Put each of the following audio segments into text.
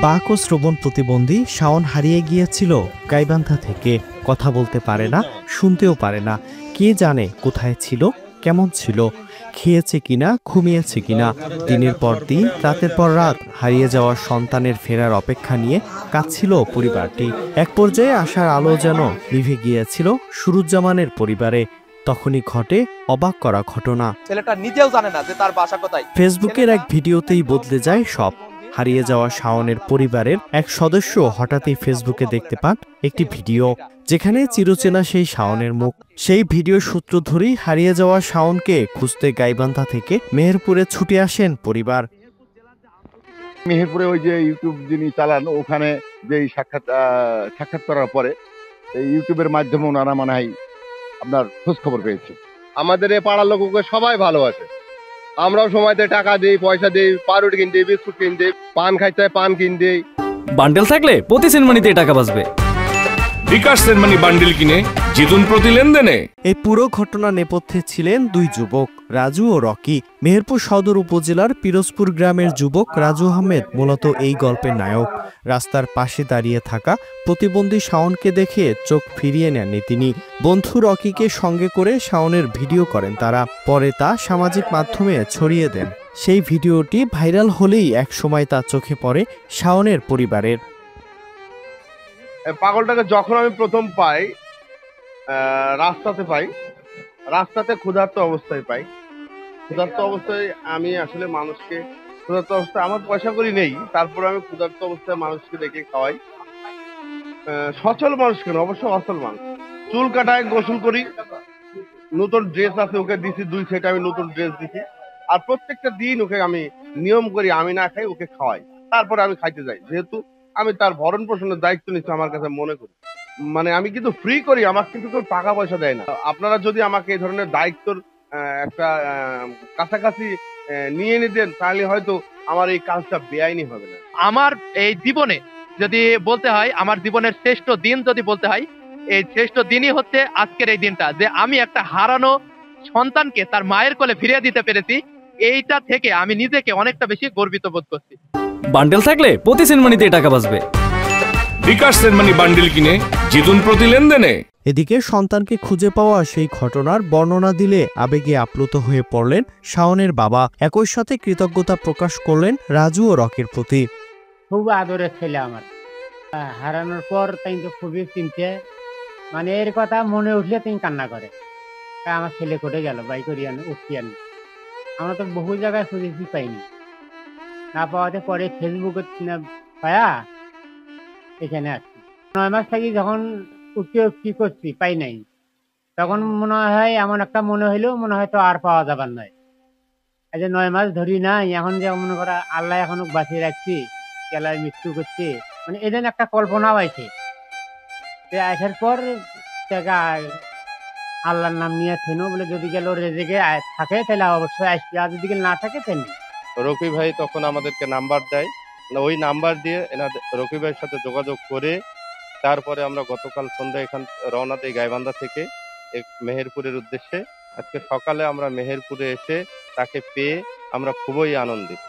বাক ও শ্রবণ প্রতিবন্ধী শাওন হারিয়ে গিয়েছিল গাইবান্ধা থেকে। কথা বলতে পারে না, শুনতেও পারে না। কে জানে কোথায় ছিল, কেমন ছিল, খেয়েছে কিনা, ঘুমিয়েছে কিনা। দিনের পর দিন, রাতের পর রাত হারিয়ে যাওয়া সন্তানের ফেরার অপেক্ষা নিয়ে কাঁদছিল পরিবারটি। এক পর্যায়ে আশার আলো যেন নিভে গিয়েছিল সুরুজ্জামানের পরিবারে। তখনই ঘটে অবাক করা ঘটনা। ছেলেটা নিজেও জানে না যে তার বাসা কোথায়। ফেসবুকের এক ভিডিওতেই বদলে যায় সব। হারিয়ে যাওয়া শাওনের পরিবারের এক সদস্য হঠাৎই ফেসবুকে দেখতে পান একটি ভিডিও, যেখানে চিরচেনা সেই শাওনের মুখ। সেই ভিডিও সূত্র ধরেই হারিয়ে যাওয়া শাওনকে খুঁজতে গাইবান্ধা থেকে মেহেরপুরে ছুটে আসেন পরিবার। মেহেরপুরে ওই যে ইউটিউব যিনি চালান, ওখানে যে সাক্ষাৎ করার পরে এই ইউটিউবের মাধ্যমে ওনারা মনে হয় আপনার খোঁজ খবর পেয়েছে। আমাদের এই পাড়ার লোককে সবাই ভালোবাসে। আমরাও সময়তে টাকা দিই, পয়সা দিই, পাউরুটি কিন দিই, বিস্কুট কিন দিই, পান খাইতে পান কিন দিই। বান্ডেল থাকলে প্রতি সেনমানিতে টাকা বাঁচবে। বিকাশ সেনমানি বান্ডেল কিনে জিতুন প্রতি লেনদেনে। এই পুরো ঘটনা নেপথ্যে ছিলেন দুই যুবক, রাজু ও রকি। মেহেরপুর সদর উপজেলার পিরোজপুর গ্রামের যুবক রাজু আহমেদ মূলত এই গল্পের নায়ক। রাস্তার পাশে দাঁড়িয়ে থাকা প্রতিবন্ধী শাওনকে দেখে চোখ ফিরিয়ে নেননি তিনি। বন্ধু রকিকে সঙ্গে করে শাওনের ভিডিও করেন তারা। পরে তা সামাজিক মাধ্যমে ছড়িয়ে দেন। সেই ভিডিওটি ভাইরাল হলেই একসময় তা চোখে পড়ে শাওনের পরিবারের। পাগলটাকে যখন আমি প্রথম পাই, রাস্তাতে ক্ষুধার্ত অবস্থায় পাই। ক্ষুধার্ত অবস্থায় আমি আসলে মানুষকে, ক্ষুধার্ত অবস্থায় আমার পয়সা করি নেই, তারপরে আমি ক্ষুধার্ত অবস্থায় মানুষকে দেখে খাওয়াই। সচল মানুষ কেন, অবশ্য অচল মানুষ। চুল কাটায়, গোসল করি, নতুন ড্রেস আছে ওকে দিছি, 2 সেট আমি নতুন ড্রেস দিছি। আর প্রত্যেকটা দিন ওকে আমি নিয়ম করি, আমি না খাই ওকে খাওয়াই, তারপরে আমি খাইতে যাই। যেহেতু আমি তার ভরণ পোষণের দায়িত্ব নিচ্ছি, আমার কাছে মনে করি মানে আমি কিন্তু ফ্রি করি, আমাকে কিন্তু কেউ টাকা পয়সা দেয় না। আপনারা যদি আমাকে এই ধরনের দায়িত্বর একটা কাছাকাছি নিয়ে নিতেন, তাহলে হয়তো আমার এই কাজটা বেআইনি হবে না। আমার এই জীবনে যদি বলতে হয়, আমার জীবনের শ্রেষ্ঠ দিন যদি বলতে হয়, এই শ্রেষ্ঠ দিনই হচ্ছে আজকের এই দিনটা, যে আমি একটা হারানো সন্তানকে তার মায়ের কোলে ফিরিয়ে দিতে পেরেছি। এইটা থেকে আমি নিজেকে অনেকটা বেশি গর্বিত বোধ করছি। বান্ডেল থাকলে প্রতি সেনমানিতে টাকা বাঁচবে। বিকাশ সেনমানি বান্ডেল কিনে জিতুন প্রতি লেনদেনে। এদিকে সন্তানকে খুঁজে পাওয়া সেই ঘটনার বর্ণনা দিলে আবেগে আপ্লুত হয়ে পড়লেন শাওনের বাবা। একই সাথে কৃতজ্ঞতা প্রকাশ করলেন রাজু ও রকির প্রতি। খুব আদরের ছেলে আমার, হারানোর পর তাই তো খুবই চিনতে, মানে এর কথা মনে উঠলে তিনি কান্না করে। আমার ছেলে কোটে গেল, বাই করি আনি, উঠি আনি। আমরা তো বহু জায়গায় খুঁজেছি, পাইনি। না পাওয়াতে পরে ফেসবুকে পায়া এখানে আসছি। 9 মাস থাকি যখন উঠতে করছি, পাই নাই, তখন মনে হয় এমন একটা মনে হইলেও মনে হয় তো আর পাওয়া যাবার নয়। এই যে 9 মাস ধরি নাই, এখন যে মনে করা আল্লাহ এখনো বাঁচিয়ে রাখছি, কেলায় মৃত্যু করছে, মানে এদের একটা কল্পনাও আছে। আসার পর আল্লাহর নাম নিয়ে শুনো বলে, যদি গেল রেজেকে থাকে তাহলে অবশ্যই আসবে, আর যদি না থাকে তেমনি। রকি ভাই তখন আমাদেরকে নাম্বার দেয়, ওই নাম্বার দিয়ে রকি ভাইয়ের সাথে যোগাযোগ করে তারপরে আমরা গতকাল সন্ধ্যায় এখান রওনা দিই গাইবান্ধা থেকে মেহেরপুরের উদ্দেশ্যে। আজকে সকালে আমরা মেহেরপুরে এসে তাকে পেয়ে আমরা খুবই আনন্দিত।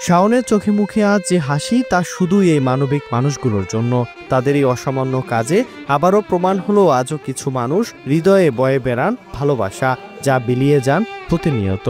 শাওনের চোখে মুখে আজ যে হাসি, তা শুধুই এই মানবিক মানুষগুলোর জন্য। তাদের এই অসামান্য কাজে আবারও প্রমাণ হলো আজও কিছু মানুষ হৃদয়ে বয়ে বেড়ান ভালোবাসা, যা বিলিয়ে যান প্রতিনিয়ত।